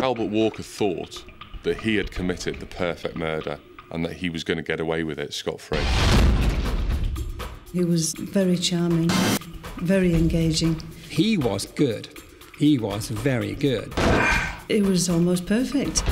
Albert Walker thought that he had committed the perfect murder and that he was going to get away with it scot-free. He was very charming, very engaging. He was good. He was very good. It was almost perfect.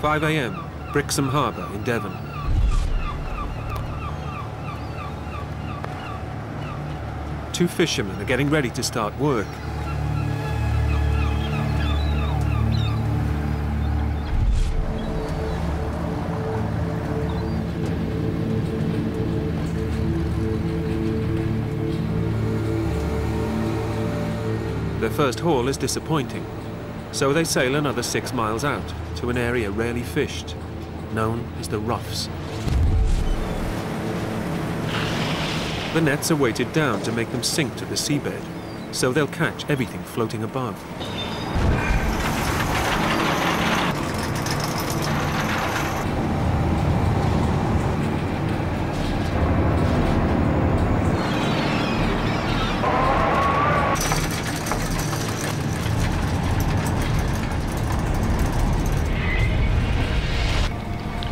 5 a.m, Brixham Harbour in Devon. Two fishermen are getting ready to start work. Their first haul is disappointing, so they sail another 6 miles out to an area rarely fished, known as the Roughs. The nets are weighted down to make them sink to the seabed, so they'll catch everything floating above.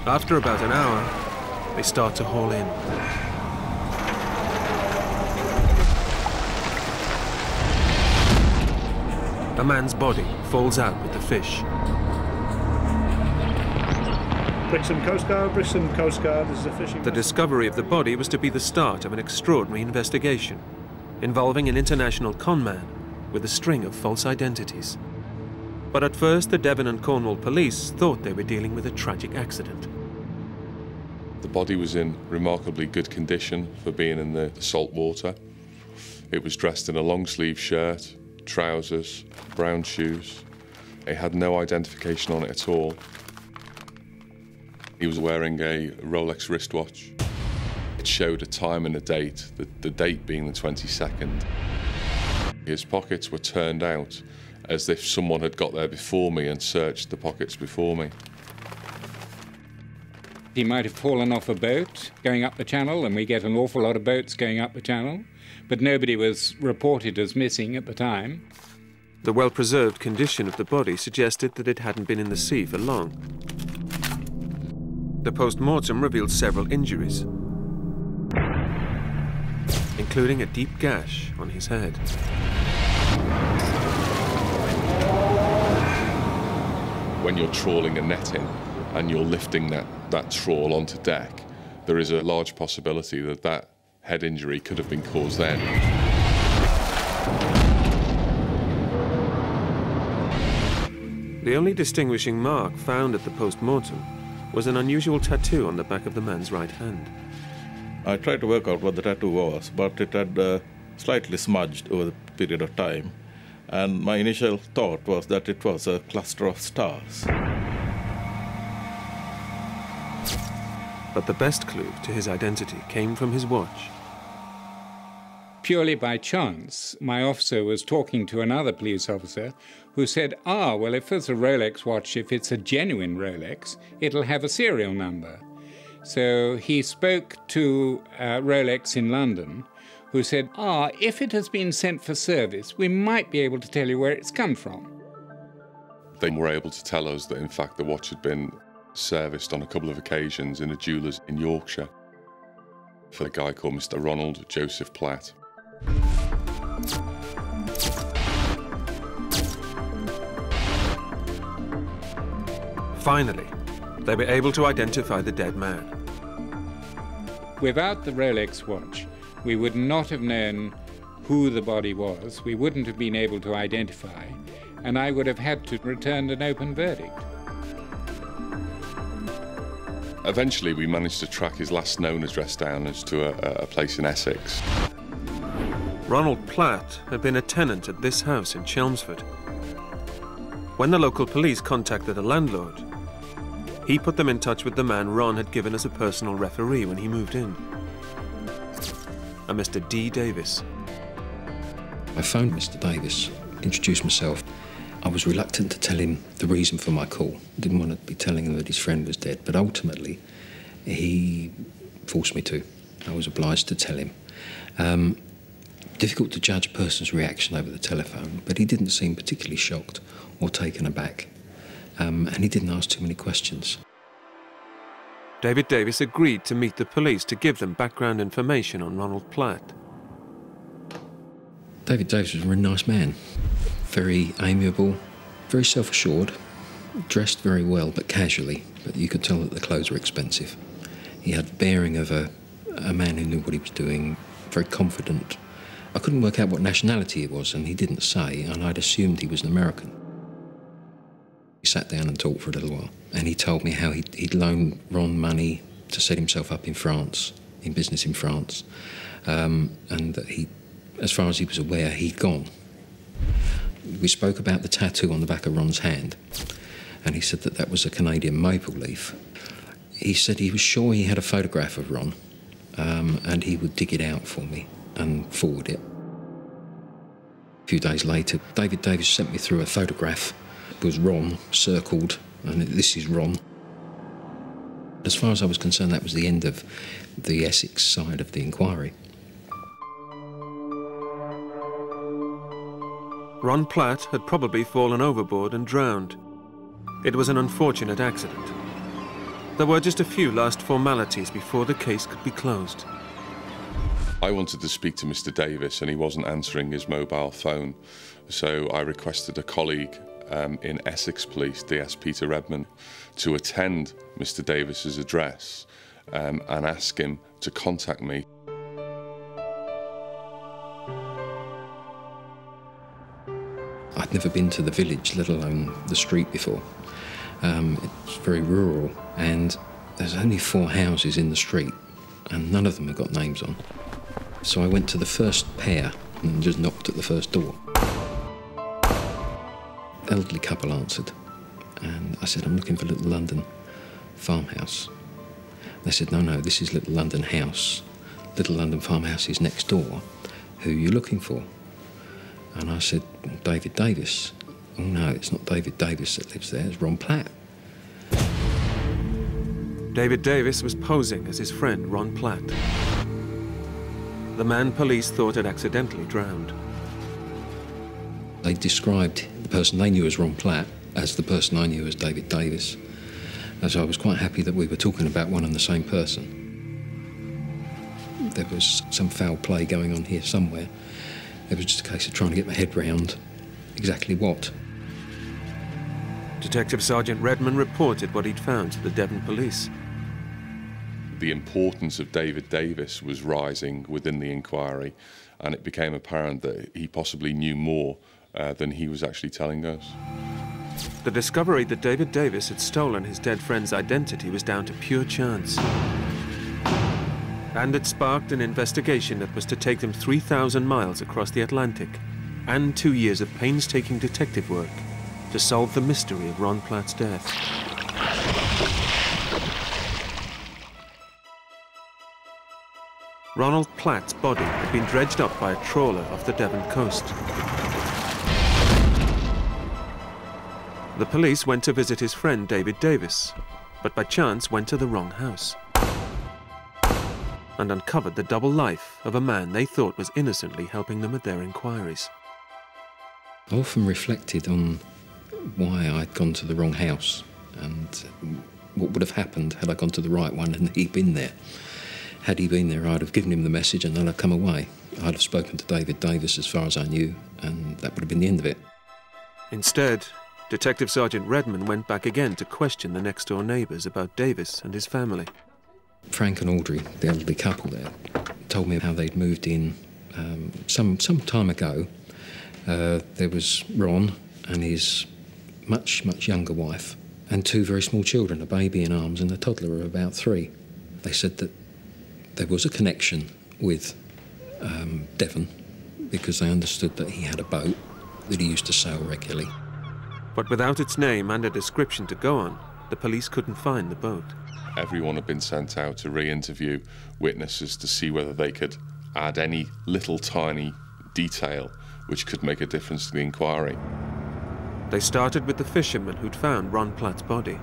After about an hour, they start to haul in. A man's body falls out with the fish. Brixham Coast Guard, this is a fishing... The discovery of the body was to be the start of an extraordinary investigation involving an international conman with a string of false identities. But at first, the Devon and Cornwall police thought they were dealing with a tragic accident. The body was in remarkably good condition for being in the salt water. It was dressed in a long-sleeve shirt, trousers, brown shoes. It had no identification on it at all. He was wearing a Rolex wristwatch. It showed a time and a date, the date being the 22nd. His pockets were turned out as if someone had got there before me and searched the pockets before me. He might have fallen off a boat going up the channel, and we get an awful lot of boats going up the channel, but nobody was reported as missing at the time. The well-preserved condition of the body suggested that it hadn't been in the sea for long. The post-mortem revealed several injuries, including a deep gash on his head. When you're trawling a netting and you're lifting that trawl onto deck, there is a large possibility that that head injury could have been caused then. The only distinguishing mark found at the post-mortem was an unusual tattoo on the back of the man's right hand. I tried to work out what the tattoo was, but it had slightly smudged over the period of time. And my initial thought was that it was a cluster of stars. But the best clue to his identity came from his watch. Purely by chance, my officer was talking to another police officer who said, well, if it's a Rolex watch, if it's a genuine Rolex, it'll have a serial number. So he spoke to Rolex in London, who said, if it has been sent for service, we might be able to tell you where it's come from. They were able to tell us that, in fact, the watch had been serviced on a couple of occasions in a jeweller's in Yorkshire for a guy called Mr. Ronald Joseph Platt. Finally, they were able to identify the dead man. Without the Rolex watch, we would not have known who the body was, we wouldn't have been able to identify, and I would have had to return an open verdict. Eventually, we managed to track his last known address down as to a place in Essex. Ronald Platt had been a tenant at this house in Chelmsford. When the local police contacted the landlord, he put them in touch with the man Ron had given as a personal referee when he moved in. a Mr. D. Davis. I phoned Mr. Davis, introduced myself. I was reluctant to tell him the reason for my call. Didn't want to be telling him that his friend was dead, but ultimately he forced me to. I was obliged to tell him. Difficult to judge a person's reaction over the telephone, but he didn't seem particularly shocked or taken aback. And he didn't ask too many questions. David Davis agreed to meet the police to give them background information on Ronald Platt. David Davis was a really nice man. Very amiable, very self-assured, dressed very well, but casually. But you could tell that the clothes were expensive. He had the bearing of a man who knew what he was doing, very confident. I couldn't work out what nationality he was, and he didn't say, and I'd assumed he was an American. He sat down and talked for a little while, and he told me how he'd loaned Ron money to set himself up in France, in business in France, and that he, as far as he was aware, he'd gone. We spoke about the tattoo on the back of Ron's hand, and he said that that was a Canadian maple leaf. He said he was sure he had a photograph of Ron, and he would dig it out for me and forward it. A few days later, David Davis sent me through a photograph. It was Ron, circled, and this is Ron. As far as I was concerned, that was the end of the Essex side of the inquiry. Ron Platt had probably fallen overboard and drowned. It was an unfortunate accident. There were just a few last formalities before the case could be closed. I wanted to speak to Mr. Davis and he wasn't answering his mobile phone, so I requested a colleague in Essex Police, DS Peter Redman, to attend Mr. Davis's address and ask him to contact me. I'd never been to the village, let alone the street before. It's very rural, and there's only 4 houses in the street, and none of them have got names on. So I went to the first pair and just knocked at the first door. Elderly couple answered, and I said, I'm looking for Little London Farmhouse. They said, no, this is Little London House. Little London Farmhouse is next door. Who are you looking for? And I said, David Davis. Oh no, it's not David Davis that lives there, it's Ron Platt. David Davis was posing as his friend Ron Platt, the man police thought had accidentally drowned. They described the person they knew as Ron Platt as the person I knew as David Davis. And so I was quite happy that we were talking about one and the same person. There was some foul play going on here somewhere. It was just a case of trying to get my head round exactly what. Detective Sergeant Redman reported what he'd found to the Devon police. The importance of David Davis was rising within the inquiry, and it became apparent that he possibly knew more than he was actually telling us. The discovery that David Davis had stolen his dead friend's identity was down to pure chance. And it sparked an investigation that was to take them 3,000 miles across the Atlantic, and 2 years of painstaking detective work to solve the mystery of Ron Platt's death. Ronald Platt's body had been dredged up by a trawler off the Devon coast. The police went to visit his friend David Davis, but by chance went to the wrong house and uncovered the double life of a man they thought was innocently helping them with their inquiries. I often reflected on why I'd gone to the wrong house and what would have happened had I gone to the right one and he'd been there. Had he been there, I'd have given him the message and then I'd come away. I'd have spoken to David Davis as far as I knew, and that would have been the end of it. Instead, Detective Sergeant Redman went back again to question the next-door neighbours about Davis and his family. Frank and Audrey, the elderly couple there, told me how they'd moved in some time ago. There was Ron and his much younger wife and 2 very small children, a baby in arms and a toddler of about 3. They said that there was a connection with Devon because they understood that he had a boat that he used to sail regularly. But without its name and a description to go on, the police couldn't find the boat. Everyone had been sent out to re-interview witnesses to see whether they could add any little tiny detail which could make a difference to the inquiry. They started with the fisherman who'd found Ron Platt's body.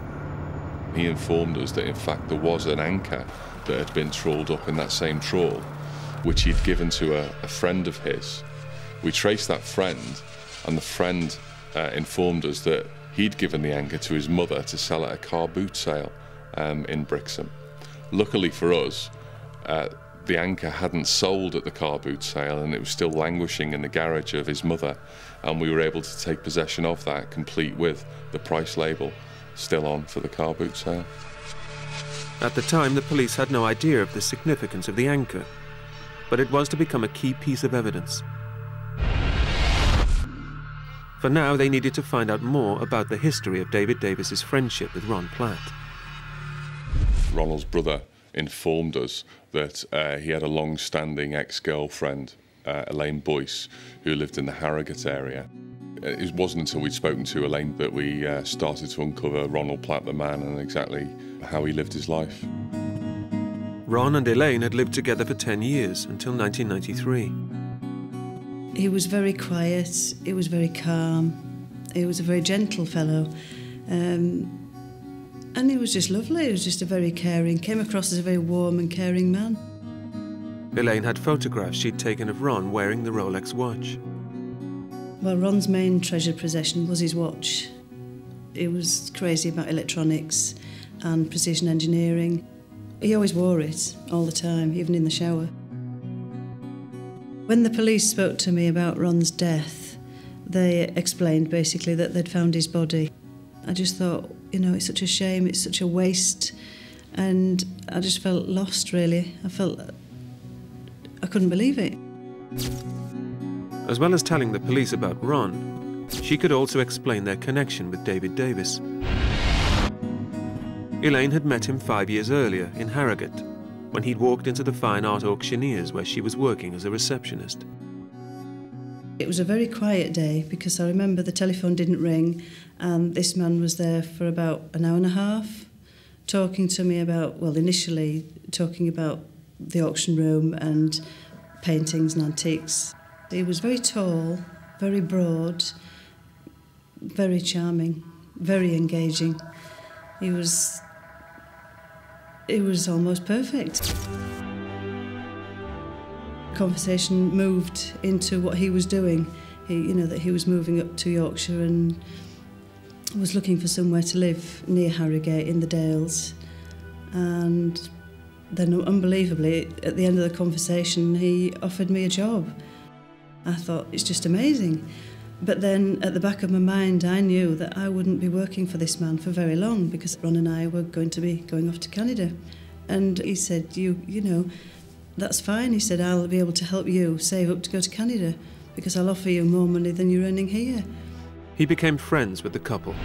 He informed us that in fact there was an anchor that had been trawled up in that same trawl, which he'd given to a friend of his. We traced that friend, and the friend informed us that he'd given the anchor to his mother to sell at a car boot sale in Brixham. Luckily for us, the anchor hadn't sold at the car boot sale, and it was still languishing in the garage of his mother, and we were able to take possession of that, complete with the price label still on for the car boot sale. At the time, the police had no idea of the significance of the anchor, but it was to become a key piece of evidence. For now, they needed to find out more about the history of David Davis's friendship with Ron Platt. Ronald's brother informed us that he had a long-standing ex-girlfriend, Elaine Boyce, who lived in the Harrogate area. It wasn't until we'd spoken to Elaine that we started to uncover Ronald Platt the man and exactly how he lived his life. Ron and Elaine had lived together for 10 years, until 1993. He was very quiet, he was very calm, he was a very gentle fellow, and he was just lovely. He was just a very caring, came across as a very warm and caring man. Elaine had photographs she'd taken of Ron wearing the Rolex watch. Well, Ron's main treasured possession was his watch. He was crazy about electronics and precision engineering. He always wore it all the time, even in the shower. When the police spoke to me about Ron's death, they explained basically that they'd found his body. I just thought, you know, it's such a shame, it's such a waste, and I just felt lost, really. I couldn't believe it. As well as telling the police about Ron, she could also explain their connection with David Davis. Elaine had met him 5 years earlier in Harrogate, when he'd walked into the fine art auctioneers where she was working as a receptionist. It was a very quiet day because I remember the telephone didn't ring and this man was there for about an hour and a half talking to me about, well, initially talking about the auction room and paintings and antiques. He was very tall, very broad, very charming, very engaging. He was almost perfect. Conversation moved into what he was doing. That he was moving up to Yorkshire and was looking for somewhere to live near Harrogate in the Dales. And then, unbelievably, at the end of the conversation, he offered me a job. I thought, it's just amazing. But then, at the back of my mind, I knew that I wouldn't be working for this man for very long because Ron and I were going to be going off to Canada. And he said, you know, that's fine. He said, I'll be able to help you save up to go to Canada because I'll offer you more money than you're earning here. He became friends with the couple.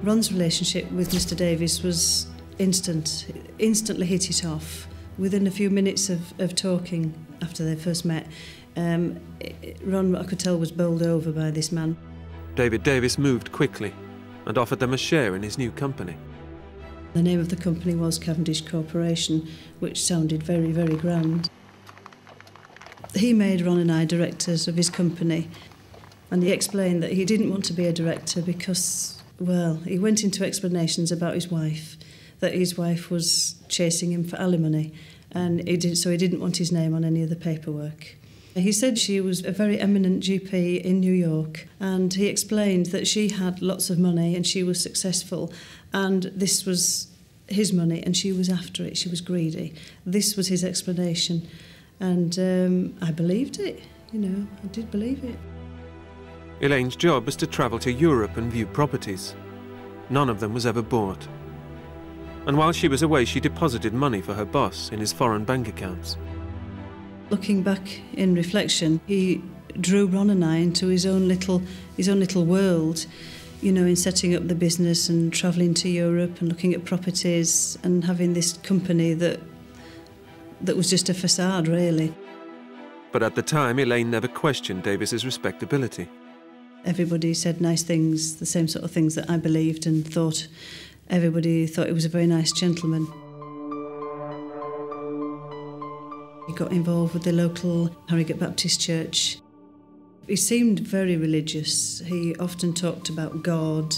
Ron's relationship with Mr. Davis was instantly hit it off. Within a few minutes of talking after they first met, Ron, I could tell, was bowled over by this man. David Davis moved quickly and offered them a share in his new company. The name of the company was Cavendish Corporation, which sounded very, very grand. He made Ron and I directors of his company, and he explained that he didn't want to be a director because, well, he went into explanations about his wife, that his wife was chasing him for alimony, and he didn't want his name on any of the paperwork. He said she was a very eminent GP in New York, and he explained that she had lots of money and she was successful, and this was his money and she was after it, she was greedy. This was his explanation, and I believed it, I did believe it. Elaine's job was to travel to Europe and view properties. None of them was ever bought. And while she was away, she deposited money for her boss in his foreign bank accounts. Looking back in reflection, he drew Ron and I into his own little world, in setting up the business and travelling to Europe and looking at properties and having this company that was just a facade, really. But at the time, Elaine never questioned Davis's respectability. Everybody said nice things, the same sort of things that I believed and thought. Everybody thought he was a very nice gentleman. got involved with the local Harrogate Baptist Church. He seemed very religious. He often talked about God.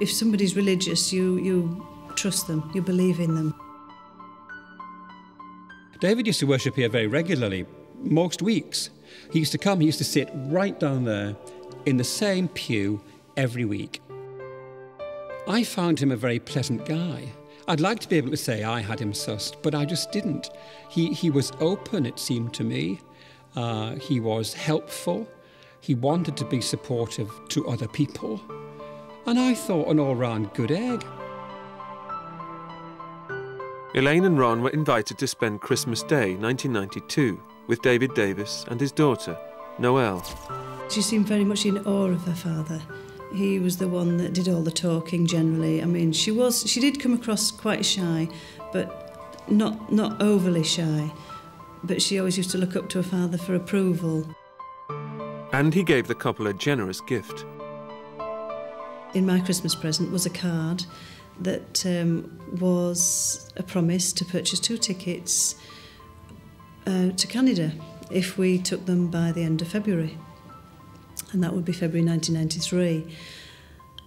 If somebody's religious, you trust them, you believe in them. David used to worship here very regularly, most weeks. He used to come, he used to sit right down there in the same pew every week. I found him a very pleasant guy. I'd like to be able to say I had him sussed, but I just didn't. He was open, it seemed to me. He was helpful. He wanted to be supportive to other people. And I thought an all-round good egg. Elaine and Ron were invited to spend Christmas Day 1992 with David Davis and his daughter, Noelle. She seemed very much in awe of her father. He was the one that did all the talking generally. I mean, she did come across quite shy, but not overly shy. But she always used to look up to her father for approval. And he gave the couple a generous gift. In my Christmas present was a card that was a promise to purchase 2 tickets to Canada if we took them by the end of February. And that would be February 1993.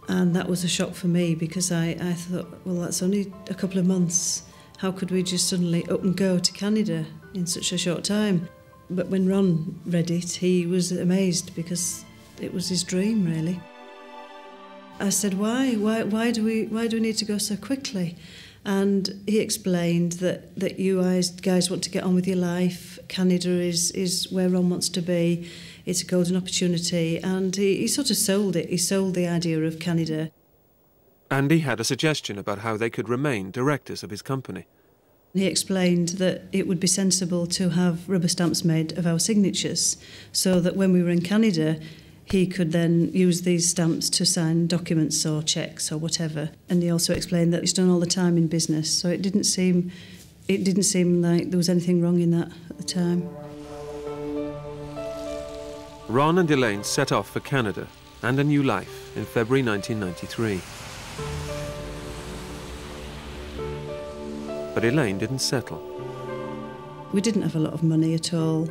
And that was a shock for me because I thought, well, that's only a couple of months. How could we just suddenly up and go to Canada in such a short time? But when Ron read it, he was amazed because it was his dream, really. I said, why do we need to go so quickly? And he explained that you guys want to get on with your life. Canada is where Ron wants to be. It's a golden opportunity. And he sort of sold it. He sold the idea of Canada. And he had a suggestion about how they could remain directors of his company. He explained that it would be sensible to have rubber stamps made of our signatures so that when we were in Canada, he could then use these stamps to sign documents or cheques or whatever. And he also explained that it's done all the time in business, so it didn't seem like there was anything wrong in that at the time. Ron and Elaine set off for Canada and a new life in February 1993. But Elaine didn't settle. We didn't have a lot of money at all.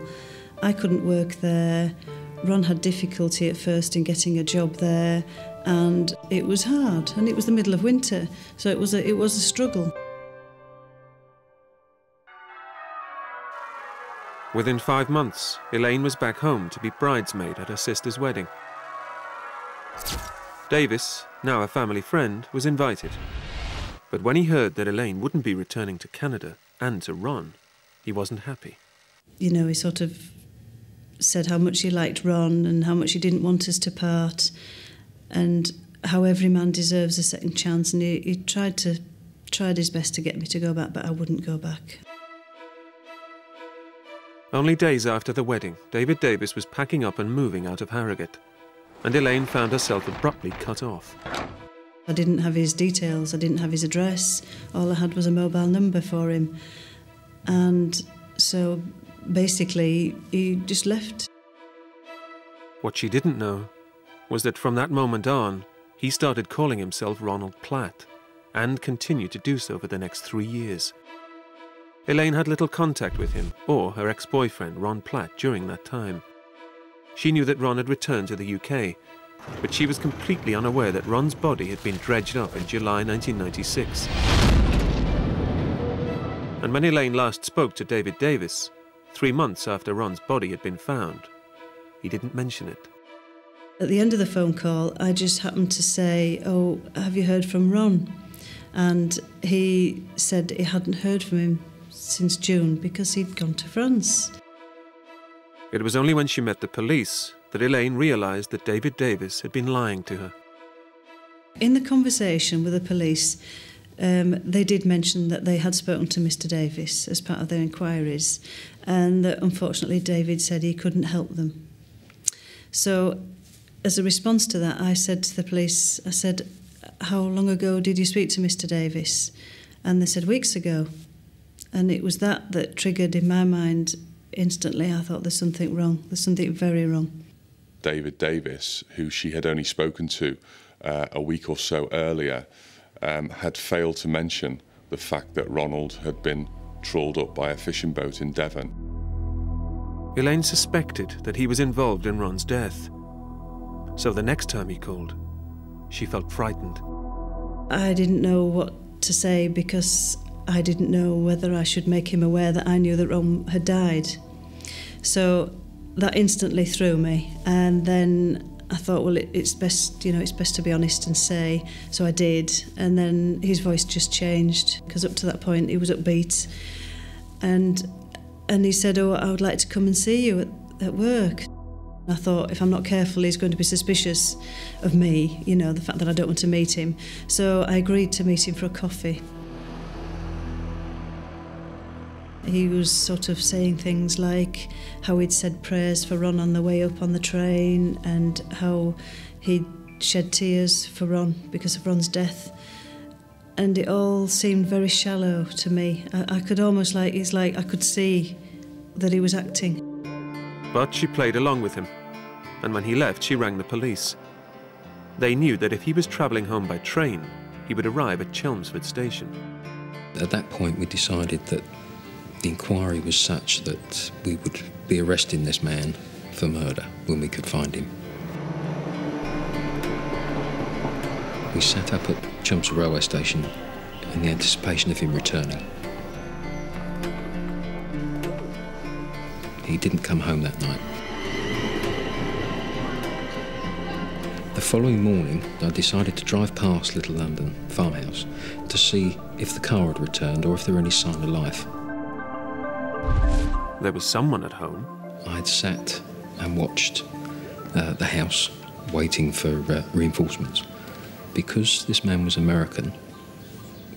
I couldn't work there. Ron had difficulty at first in getting a job there, and it was hard, and it was the middle of winter, so it was a struggle. Within 5 months, Elaine was back home to be bridesmaid at her sister's wedding. Davis, now a family friend, was invited. But when he heard that Elaine wouldn't be returning to Canada and to Ron, he wasn't happy. You know, he sort of said how much he liked Ron and how much he didn't want us to part and how every man deserves a second chance, and he tried his best to get me to go back, but I wouldn't go back. Only days after the wedding, David Davis was packing up and moving out of Harrogate, and Elaine found herself abruptly cut off. I didn't have his details, I didn't have his address, all I had was a mobile number for him. And so basically he just left. What she didn't know was that from that moment on, he started calling himself Ronald Platt, and continued to do so for the next 3 years. Elaine had little contact with him or her ex-boyfriend, Ron Platt, during that time. She knew that Ron had returned to the UK, but she was completely unaware that Ron's body had been dredged up in July 1996. And when Elaine last spoke to David Davis, 3 months after Ron's body had been found, he didn't mention it. At the end of the phone call, I just happened to say, "Oh, have you heard from Ron?" And he said he hadn't heard from him since June because he'd gone to France. It was only when she met the police that Elaine realised that David Davis had been lying to her. In the conversation with the police, they did mention that they had spoken to Mr. Davis as part of their inquiries, and that unfortunately David said he couldn't help them. So as a response to that, I said to the police, I said, "How long ago did you speak to Mr. Davis?" And they said, "Weeks ago." And it was that triggered in my mind instantly. I thought, there's something wrong, there's something very wrong. David Davis, who she had only spoken to a week or so earlier, had failed to mention the fact that Ronald had been trawled up by a fishing boat in Devon. Elaine suspected that he was involved in Ron's death. So the next time he called, she felt frightened. I didn't know what to say because I didn't know whether I should make him aware that I knew that Ron had died. So that instantly threw me, and then I thought, well, it's best, it's best to be honest and say. So I did, and then his voice just changed, because up to that point he was upbeat, and he said, oh, I would like to come and see you at work. I thought, if I'm not careful, he's going to be suspicious of me, the fact that I don't want to meet him. So I agreed to meet him for a coffee. He was sort of saying things like how he'd said prayers for Ron on the way up on the train, and how he'd shed tears for Ron because of Ron's death. And it all seemed very shallow to me. I could almost I could see that he was acting. But she played along with him, and when he left, she rang the police. They knew that if he was travelling home by train, he would arrive at Chelmsford Station. At that point, we decided that the inquiry was such that we would be arresting this man for murder when we could find him. We sat up at Chelmsford Railway Station in the anticipation of him returning. He didn't come home that night. The following morning, I decided to drive past Little London farmhouse to see if the car had returned or if there were any sign of life. There was someone at home. I had sat and watched the house, waiting for reinforcements. Because this man was American,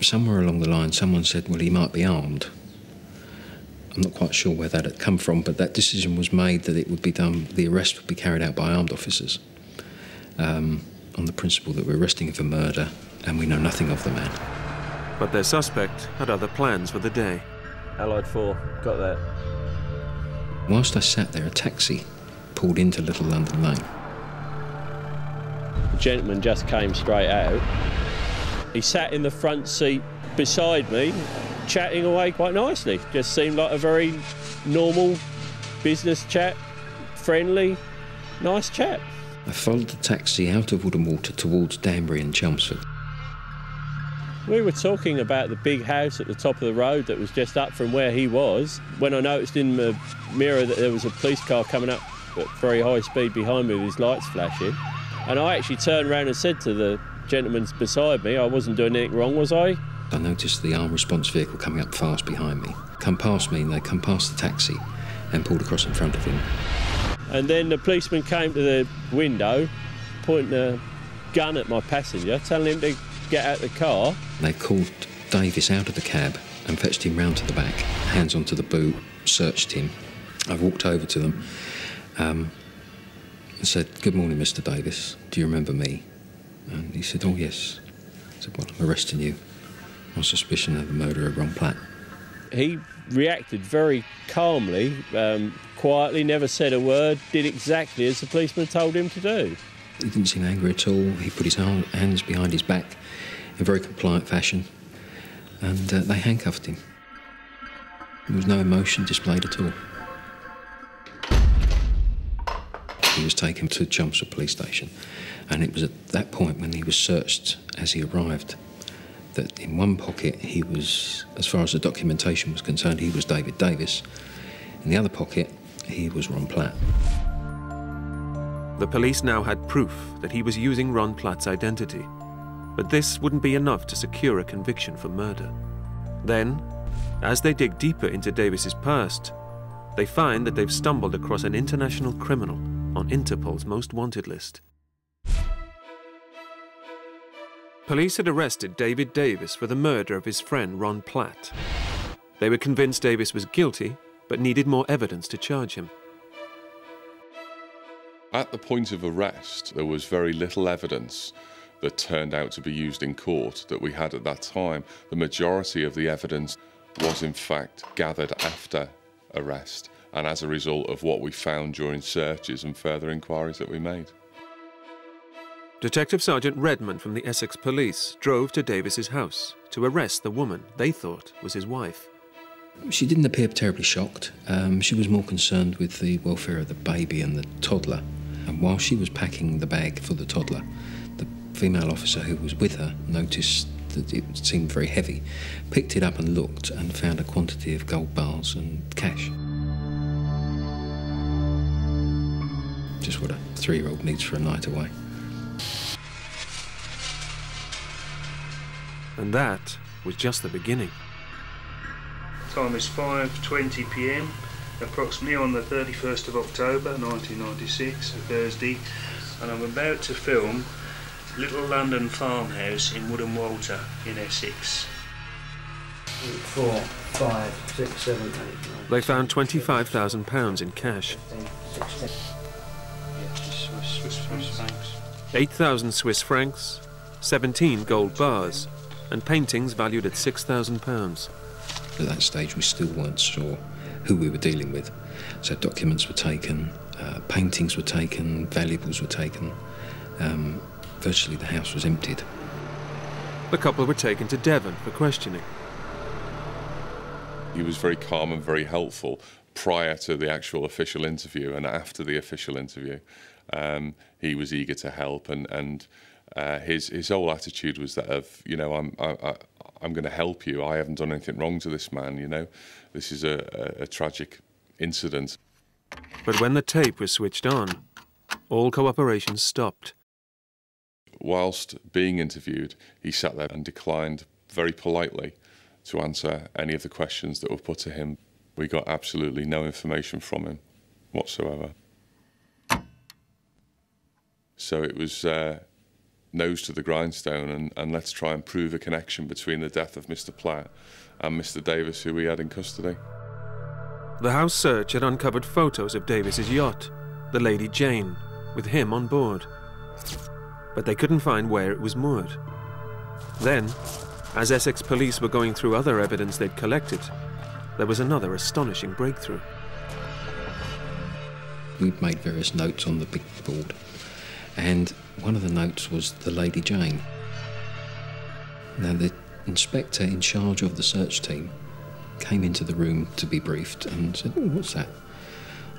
somewhere along the line someone said, well, he might be armed. I'm not quite sure where that had come from, but that decision was made that it would be done, the arrest would be carried out by armed officers, on the principle that we're arresting him for murder and we know nothing of the man. But their suspect had other plans for the day. Allied 4, got that. Whilst I sat there, a taxi pulled into Little London Lane. The gentleman just came straight out. He sat in the front seat beside me, chatting away quite nicely. Just seemed like a very normal business chat, friendly, nice chap. I followed the taxi out of Wood and Water towards Danbury and Chelmsford. We were talking about the big house at the top of the road that was just up from where he was, when I noticed in the mirror that there was a police car coming up at very high speed behind me with his lights flashing. And I actually turned around and said to the gentleman beside me, I wasn't doing anything wrong, was I? I noticed the armed response vehicle coming up fast behind me. Come past me, and they come past the taxi and pulled across in front of him. And then the policeman came to the window, pointing a gun at my passenger, telling him to get out of the car. They called Davis out of the cab and fetched him round to the back, hands onto the boot, searched him. I walked over to them and said, "Good morning, Mr. Davis. Do you remember me?" And he said, "Oh, yes." I said, "Well, I'm arresting you on suspicion of the murder of Ron Platt." He reacted very calmly, quietly, never said a word, did exactly as the policeman told him to do. He didn't seem angry at all. He put his hands behind his back in very compliant fashion, and they handcuffed him. There was no emotion displayed at all. He was taken to Chelmsford Police Station, and it was at that point when he was searched as he arrived that in one pocket he was, as far as the documentation was concerned, he was David Davis. In the other pocket, he was Ron Platt. The police now had proof that he was using Ron Platt's identity, but this wouldn't be enough to secure a conviction for murder. Then, as they dig deeper into Davis's past, they find that they've stumbled across an international criminal on Interpol's most wanted list. Police had arrested David Davis for the murder of his friend Ron Platt. They were convinced Davis was guilty, but needed more evidence to charge him. At the point of arrest, there was very little evidence that turned out to be used in court that we had at that time. The majority of the evidence was in fact gathered after arrest, and as a result of what we found during searches and further inquiries that we made. Detective Sergeant Redmond from the Essex Police drove to Davis's house to arrest the woman they thought was his wife. She didn't appear terribly shocked. She was more concerned with the welfare of the baby and the toddler. And while she was packing the bag for the toddler, the female officer who was with her noticed that it seemed very heavy, picked it up and looked and found a quantity of gold bars and cash. Just what a 3-year-old needs for a night away. And that was just the beginning. Time is 5:20 p.m, approximately on the 31st of October 1996, a Thursday, and I'm about to film Little London Farmhouse in Woodham Walter in Essex. 4, 5, 6, 7, 8, 9. They found £25,000 in cash. 8,000 Swiss francs, 17 gold bars, and paintings valued at £6,000. At that stage, we still weren't sure who we were dealing with. So documents were taken, paintings were taken, valuables were taken. Virtually the house was emptied. The couple were taken to Devon for questioning. He was very calm and very helpful prior to the actual official interview, and after the official interview, he was eager to help, and his whole attitude was that of, you know, I'm going to help you. I haven't done anything wrong to this man. You know, this is a tragic incident. But when the tape was switched on, all cooperation stopped. Whilst being interviewed, he sat there and declined very politely to answer any of the questions that were put to him. We got absolutely no information from him whatsoever. So it was nose to the grindstone, and let's try and prove a connection between the death of Mr. Platt and Mr. Davis, who we had in custody. The house search had uncovered photos of Davis's yacht, the Lady Jane, with him on board. But they couldn't find where it was moored. Then, as Essex police were going through other evidence they'd collected, there was another astonishing breakthrough. We'd made various notes on the big board, and one of the notes was the Lady Jane. Now, the inspector in charge of the search team came into the room to be briefed and said, "Oh, what's that?"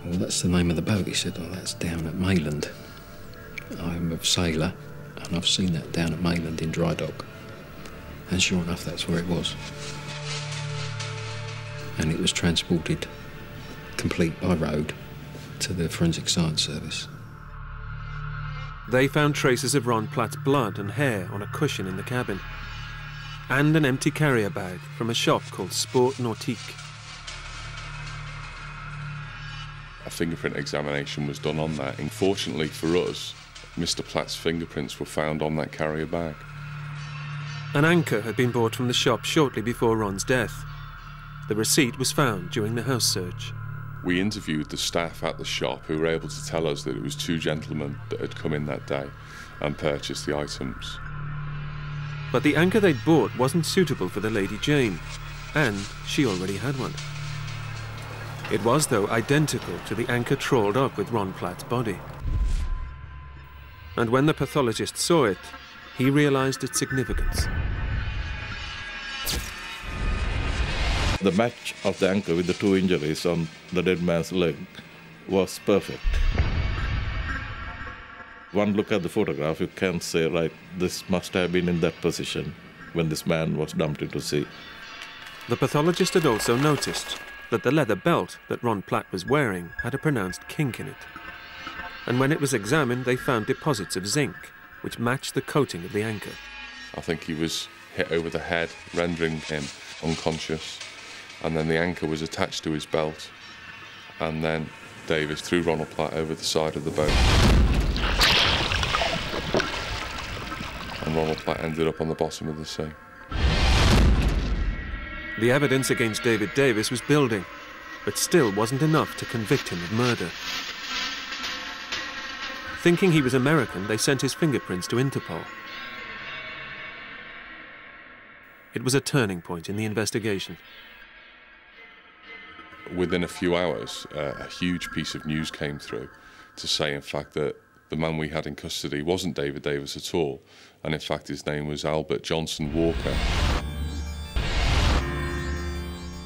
"Well, that's the name of the boat." He said, "Oh, that's down at Mayland. I'm a sailor, and I've seen that down at Mayland in dry dock." And sure enough, that's where it was. And it was transported, complete by road, to the Forensic Science Service. They found traces of Ron Platt's blood and hair on a cushion in the cabin, and an empty carrier bag from a shop called Sport Nautique. A fingerprint examination was done on that. Unfortunately for us, Mr. Platt's fingerprints were found on that carrier bag. An anchor had been bought from the shop shortly before Ron's death. The receipt was found during the house search. We interviewed the staff at the shop, who were able to tell us that it was 2 gentlemen that had come in that day and purchased the items. But the anchor they'd bought wasn't suitable for the Lady Jane, and she already had one. It was, though, identical to the anchor trawled up with Ron Platt's body. And when the pathologist saw it, he realised its significance. The match of the anchor with the 2 injuries on the dead man's leg was perfect. One look at the photograph, you can say, right, this must have been in that position when this man was dumped into sea. The pathologist had also noticed that the leather belt that Ron Platt was wearing had a pronounced kink in it. And when it was examined, they found deposits of zinc, which matched the coating of the anchor. I think he was hit over the head, rendering him unconscious. And then the anchor was attached to his belt. And then Davis threw Ronald Platt over the side of the boat. And Ronald Platt ended up on the bottom of the sea. The evidence against David Davis was building, but still wasn't enough to convict him of murder. Thinking he was American, they sent his fingerprints to Interpol. It was a turning point in the investigation. Within a few hours, a huge piece of news came through to say, in fact, that the man we had in custody wasn't David Davis at all, and in fact his name was Albert Johnson Walker.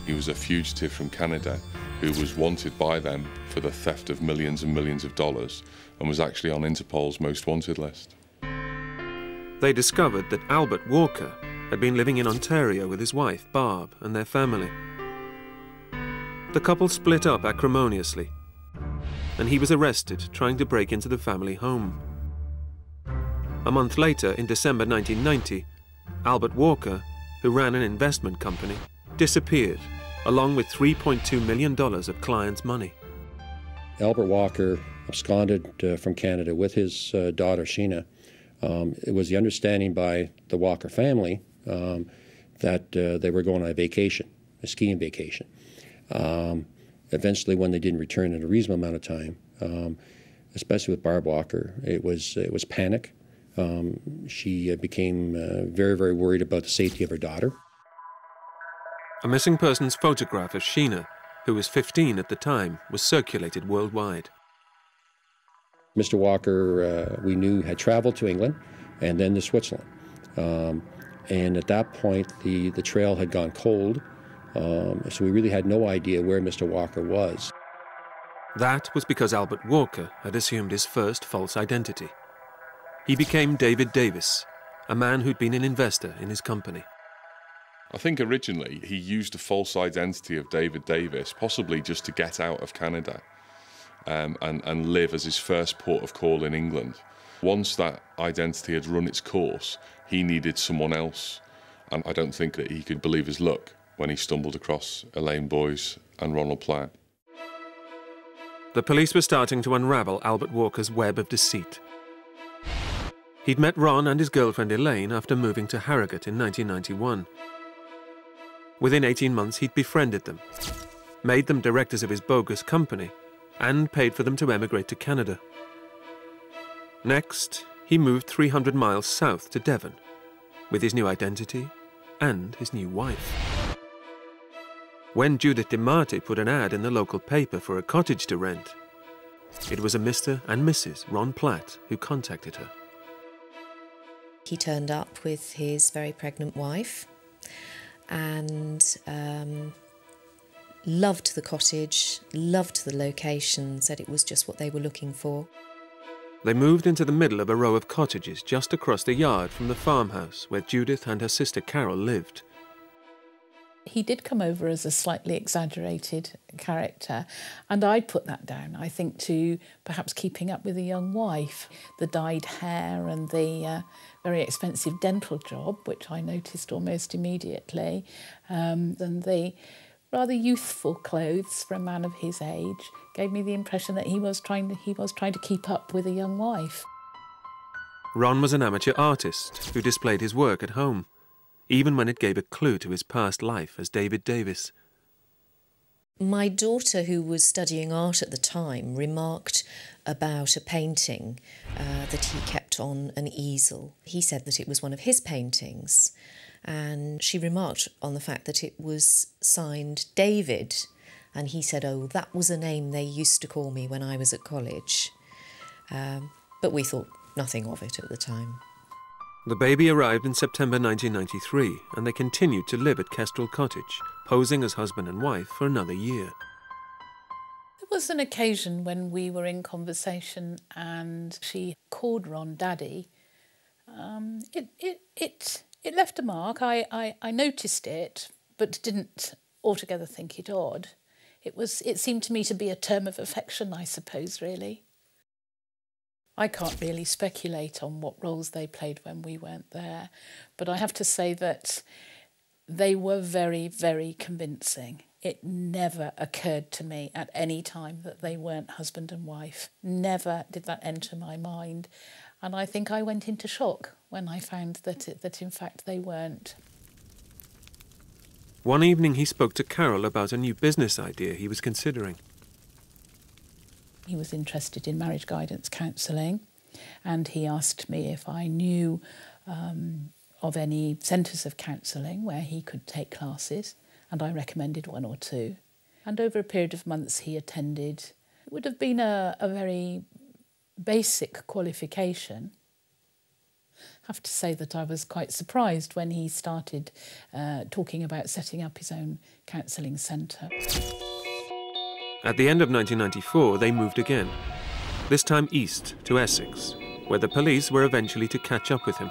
He was a fugitive from Canada who was wanted by them for the theft of millions and millions of dollars and was actually on Interpol's most wanted list. They discovered that Albert Walker had been living in Ontario with his wife, Barb, and their family. The couple split up acrimoniously, and he was arrested trying to break into the family home. A month later, in December 1990, Albert Walker, who ran an investment company, disappeared, along with $3.2 million of clients' money. Albert Walker absconded from Canada with his daughter, Sheena. It was the understanding by the Walker family that they were going on a vacation, a skiing vacation. Eventually, when they didn't return in a reasonable amount of time, especially with Barb Walker, it was panic. She became very, very worried about the safety of her daughter. A missing persons photograph of Sheena, who was 15 at the time, was circulated worldwide. Mr. Walker, we knew, had traveled to England and then to Switzerland. And at that point, the trail had gone cold, so we really had no idea where Mr. Walker was. That was because Albert Walker had assumed his first false identity. He became David Davis, a man who'd been an investor in his company. I think originally he used a false identity of David Davis, possibly just to get out of Canada and live as his first port of call in England. Once that identity had run its course, he needed someone else, and I don't think that he could believe his luck when he stumbled across Elaine Boyes and Ronald Platt. The police were starting to unravel Albert Walker's web of deceit. He'd met Ron and his girlfriend Elaine after moving to Harrogate in 1991. Within 18 months, he'd befriended them, made them directors of his bogus company, and paid for them to emigrate to Canada. Next, he moved 300 miles south to Devon, with his new identity and his new wife. When Judith DeMarte put an ad in the local paper for a cottage to rent, it was a Mr. and Mrs. Ron Platt who contacted her. He turned up with his very pregnant wife and loved the cottage, loved the location, said it was just what they were looking for. They moved into the middle of a row of cottages just across the yard from the farmhouse where Judith and her sister Carol lived. He did come over as a slightly exaggerated character, and I'd put that down, I think, to perhaps keeping up with a young wife. The dyed hair and the very expensive dental job, which I noticed almost immediately, and the rather youthful clothes for a man of his age gave me the impression that he was trying to keep up with a young wife. Ron was an amateur artist who displayed his work at home, even when it gave a clue to his past life as David Davis. My daughter, who was studying art at the time, remarked about a painting that he kept on an easel. He said that it was one of his paintings, and she remarked on the fact that it was signed David, and he said, "Oh, that was a name they used to call me when I was at college." But we thought nothing of it at the time. The baby arrived in September 1993, and they continued to live at Kestrel Cottage, posing as husband and wife for another year. There was an occasion when we were in conversation and she called Ron Daddy. It left a mark. I noticed it, but didn't altogether think it odd. It seemed to me to be a term of affection, I suppose, really. I can't really speculate on what roles they played when we weren't there, but I have to say that they were very, very convincing. It never occurred to me at any time that they weren't husband and wife. Never did that enter my mind. And I think I went into shock when I found that in fact they weren't. One evening he spoke to Carol about a new business idea he was considering. He was interested in marriage guidance counselling, and he asked me if I knew of any centres of counselling where he could take classes, and I recommended one or two. And over a period of months he attended. It would have been a very basic qualification. I have to say that I was quite surprised when he started talking about setting up his own counselling centre. At the end of 1994, they moved again, this time east to Essex, where the police were eventually to catch up with him.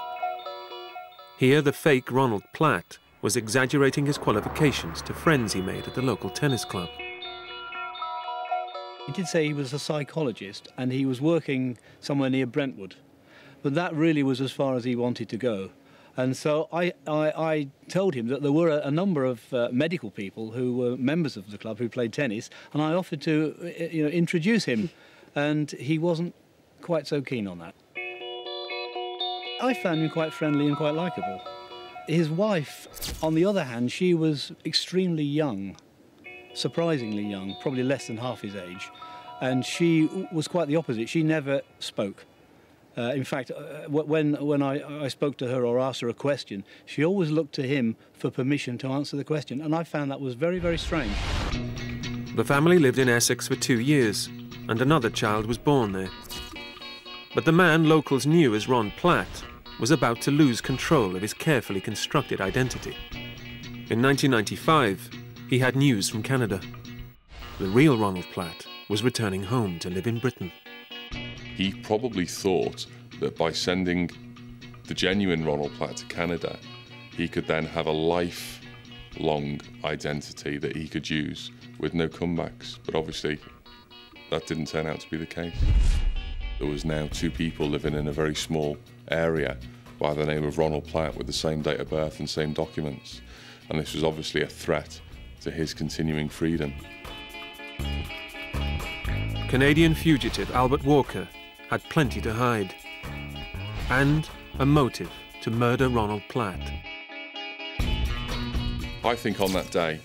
Here, the fake Ronald Platt was exaggerating his qualifications to friends he made at the local tennis club. He did say he was a psychologist and he was working somewhere near Brentwood, but that really was as far as he wanted to go. And so I told him that there were a number of medical people who were members of the club who played tennis, and I offered to introduce him, and he wasn't quite so keen on that. I found him quite friendly and quite likeable. His wife, on the other hand, she was extremely young, surprisingly young, probably less than half his age, and she was quite the opposite. She never spoke. In fact, when I spoke to her or asked her a question, she always looked to him for permission to answer the question, and I found that was very, very strange. The family lived in Essex for 2 years, and another child was born there. But the man locals knew as Ron Platt was about to lose control of his carefully constructed identity. In 1995, he had news from Canada. The real Ronald Platt was returning home to live in Britain. He probably thought that by sending the genuine Ronald Platt to Canada, he could then have a lifelong identity that he could use with no comebacks. But obviously, that didn't turn out to be the case. There was now 2 people living in a very small area by the name of Ronald Platt with the same date of birth and same documents. And this was obviously a threat to his continuing freedom. Canadian fugitive Albert Walker had plenty to hide, and a motive to murder Ronald Platt. I think on that day,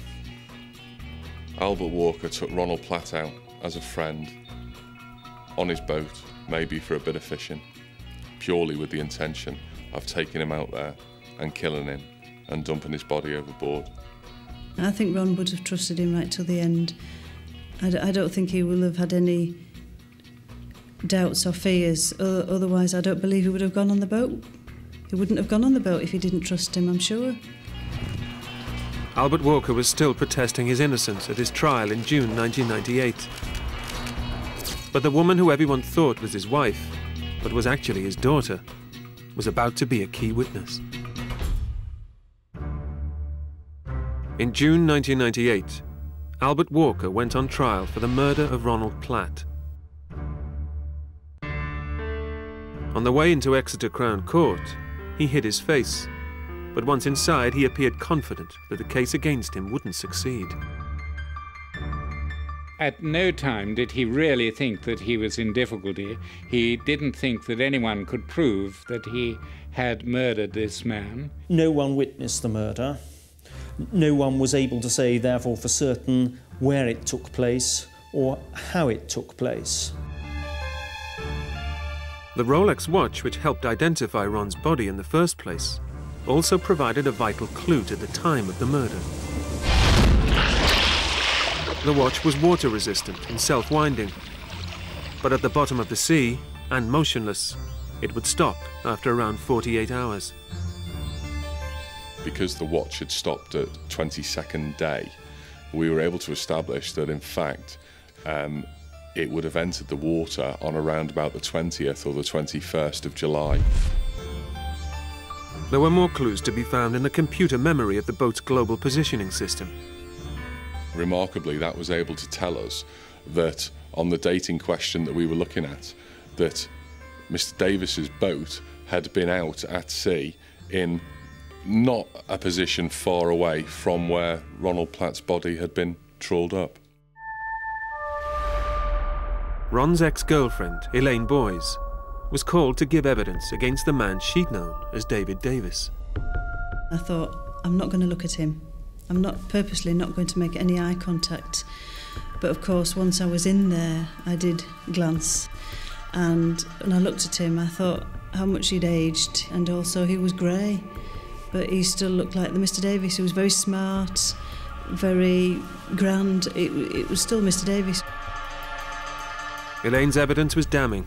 Albert Walker took Ronald Platt out as a friend on his boat, maybe for a bit of fishing, purely with the intention of taking him out there and killing him and dumping his body overboard. I think Ron would have trusted him right till the end. I don't think he will have had any doubts or fears. Otherwise, I don't believe he would have gone on the boat. He wouldn't have gone on the boat if he didn't trust him, I'm sure. Albert Walker was still protesting his innocence at his trial in June 1998. But the woman who everyone thought was his wife, but was actually his daughter, was about to be a key witness. In June 1998, Albert Walker went on trial for the murder of Ronald Platt. On the way into Exeter Crown Court, he hid his face, but once inside he appeared confident that the case against him wouldn't succeed. At no time did he really think that he was in difficulty. He didn't think that anyone could prove that he had murdered this man. No one witnessed the murder. No one was able to say, therefore, for certain where it took place or how it took place. The Rolex watch, which helped identify Ron's body in the first place, also provided a vital clue to the time of the murder. The watch was water-resistant and self-winding, but at the bottom of the sea, and motionless, it would stop after around 48 hours. Because the watch had stopped at 22nd day, we were able to establish that, in fact, it would have entered the water on around about the 20th or the 21st of July. There were more clues to be found in the computer memory of the boat's global positioning system. Remarkably, that was able to tell us that on the dating question that we were looking at, that Mr. Davis's boat had been out at sea in not a position far away from where Ronald Platt's body had been trawled up. Ron's ex-girlfriend, Elaine Boyes, was called to give evidence against the man she'd known as David Davis. I thought, I'm not going to look at him. I'm purposely not going to make any eye contact. But of course, once I was in there, I did glance. And when I looked at him, I thought how much he'd aged, and also he was grey. But he still looked like the Mr. Davis. He was very smart, very grand. It was still Mr. Davis. Elaine's evidence was damning,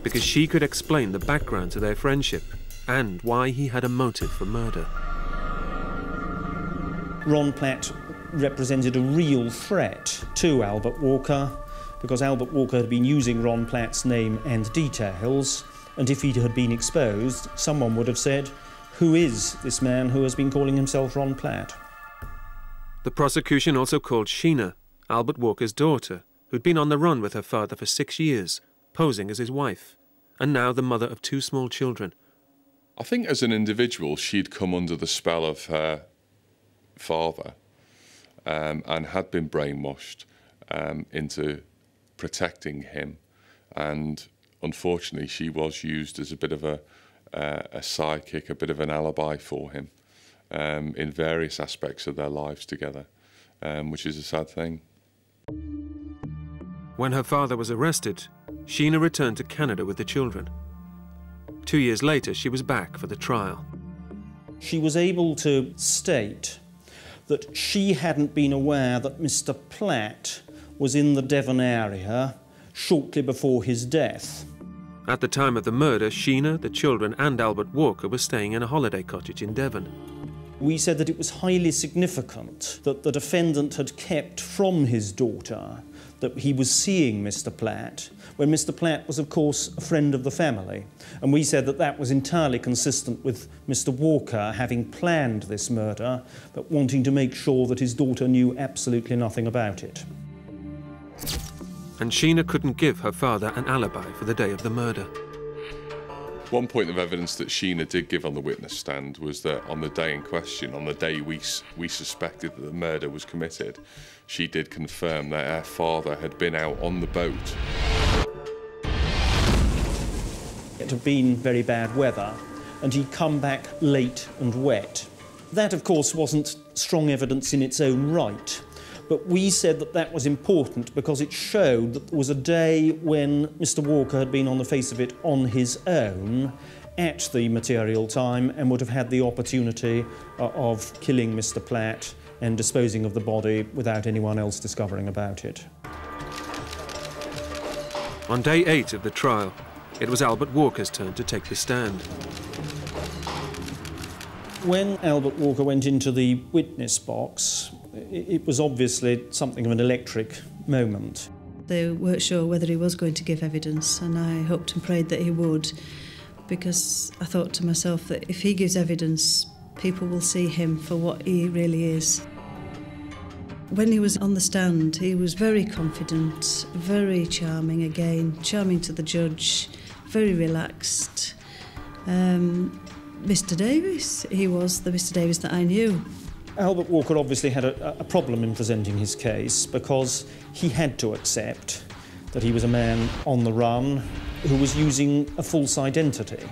because she could explain the background to their friendship and why he had a motive for murder. Ron Platt represented a real threat to Albert Walker because Albert Walker had been using Ron Platt's name and details, and if he had been exposed, someone would have said, "Who is this man who has been calling himself Ron Platt?" The prosecution also called Sheena, Albert Walker's daughter, who'd been on the run with her father for 6 years, posing as his wife, and now the mother of 2 small children. I think as an individual, she'd come under the spell of her father and had been brainwashed into protecting him. And unfortunately, she was used as a bit of a sidekick, a bit of an alibi for him in various aspects of their lives together, which is a sad thing. When her father was arrested, Sheena returned to Canada with the children. 2 years later, she was back for the trial. She was able to state that she hadn't been aware that Mr. Platt was in the Devon area shortly before his death. At the time of the murder, Sheena, the children and Albert Walker were staying in a holiday cottage in Devon. We said that it was highly significant that the defendant had kept from his daughter that he was seeing Mr. Platt, when Mr. Platt was, of course, a friend of the family. And we said that that was entirely consistent with Mr. Walker having planned this murder, but wanting to make sure that his daughter knew absolutely nothing about it. And Sheena couldn't give her father an alibi for the day of the murder. One point of evidence that Sheena did give on the witness stand was that on the day in question, on the day we suspected that the murder was committed, she did confirm that her father had been out on the boat. It had been very bad weather, and he'd come back late and wet. That, of course, wasn't strong evidence in its own right, but we said that that was important because it showed that there was a day when Mr. Walker had been on the face of it on his own at the material time and would have had the opportunity of killing Mr. Platt and disposing of the body without anyone else discovering about it. On day 8 of the trial, it was Albert Walker's turn to take the stand. When Albert Walker went into the witness box, it was obviously something of an electric moment. They weren't sure whether he was going to give evidence, and I hoped and prayed that he would, because I thought to myself that if he gives evidence, people will see him for what he really is. When he was on the stand, he was very confident, very charming again, charming to the judge, very relaxed. Mr. Davis, he was the Mr. Davis that I knew. Albert Walker obviously had a problem in presenting his case because he had to accept that he was a man on the run who was using a false identity.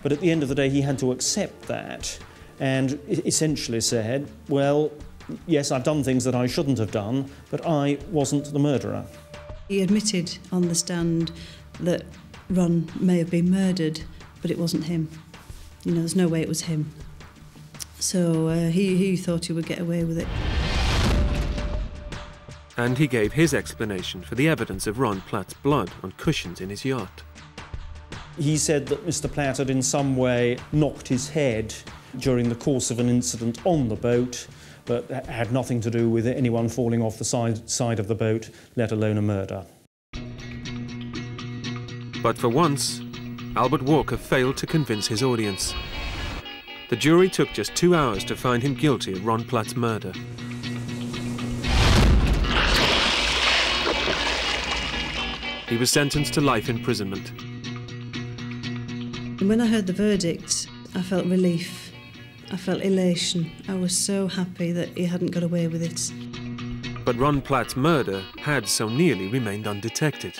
But at the end of the day, he had to accept that and essentially said, well, yes, I've done things that I shouldn't have done, but I wasn't the murderer. He admitted on the stand that Ron may have been murdered, but it wasn't him. You know, there's no way it was him. So he thought he would get away with it. And he gave his explanation for the evidence of Ron Platt's blood on cushions in his yacht. He said that Mr. Platt had in some way knocked his head during the course of an incident on the boat, but had nothing to do with anyone falling off the side of the boat, let alone a murder. But for once, Albert Walker failed to convince his audience. The jury took just 2 hours to find him guilty of Ron Platt's murder. He was sentenced to life imprisonment. And when I heard the verdict, I felt relief. I felt elation. I was so happy that he hadn't got away with it. But Ron Platt's murder had so nearly remained undetected.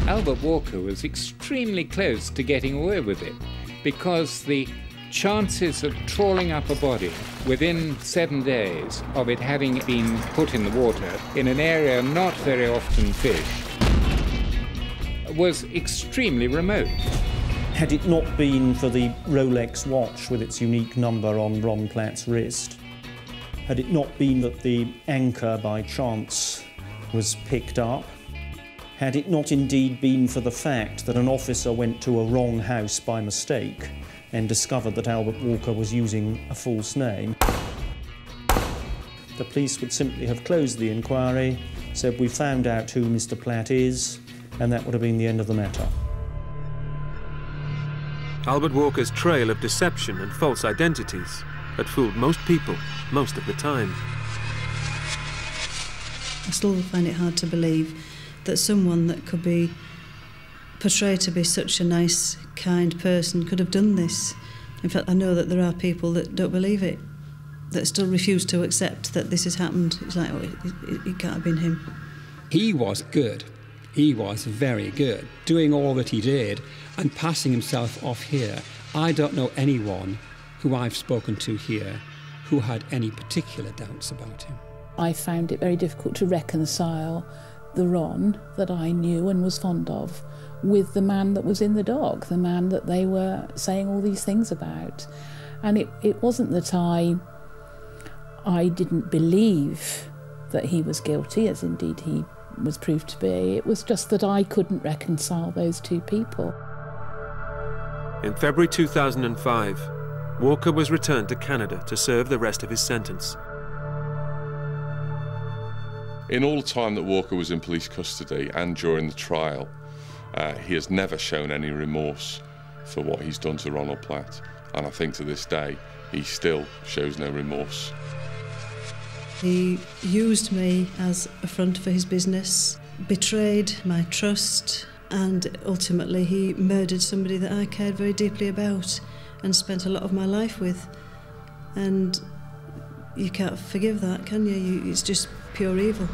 Albert Walker was extremely close to getting away with it, because the chances of trawling up a body within 7 days of it having been put in the water in an area not very often fished was extremely remote. Had it not been for the Rolex watch with its unique number on Ron Platt's wrist, had it not been that the anchor by chance was picked up, had it not indeed been for the fact that an officer went to a wrong house by mistake and discovered that Albert Walker was using a false name. The police would simply have closed the inquiry, said we found out who Mr. Platt is, and that would have been the end of the matter. Albert Walker's trail of deception and false identities had fooled most people most of the time. I still find it hard to believe that someone that could be portrayed to be such a nice, kind person could have done this. In fact, I know that there are people that don't believe it, that still refuse to accept that this has happened. It's like, oh, it can't have been him. He was good. He was very good, doing all that he did and passing himself off here. I don't know anyone who I've spoken to here who had any particular doubts about him. I found it very difficult to reconcile the Ron that I knew and was fond of with the man that was in the dock, the man that they were saying all these things about. And it wasn't that I didn't believe that he was guilty, as indeed he was proved to be. It was just that I couldn't reconcile those two people. In February 2005, Walker was returned to Canada to serve the rest of his sentence. In all the time that Walker was in police custody and during the trial, he has never shown any remorse for what he's done to Ronald Platt. And I think to this day, he still shows no remorse. He used me as a front for his business, betrayed my trust, and ultimately he murdered somebody that I cared very deeply about and spent a lot of my life with. And you can't forgive that, can you? It's just pure evil.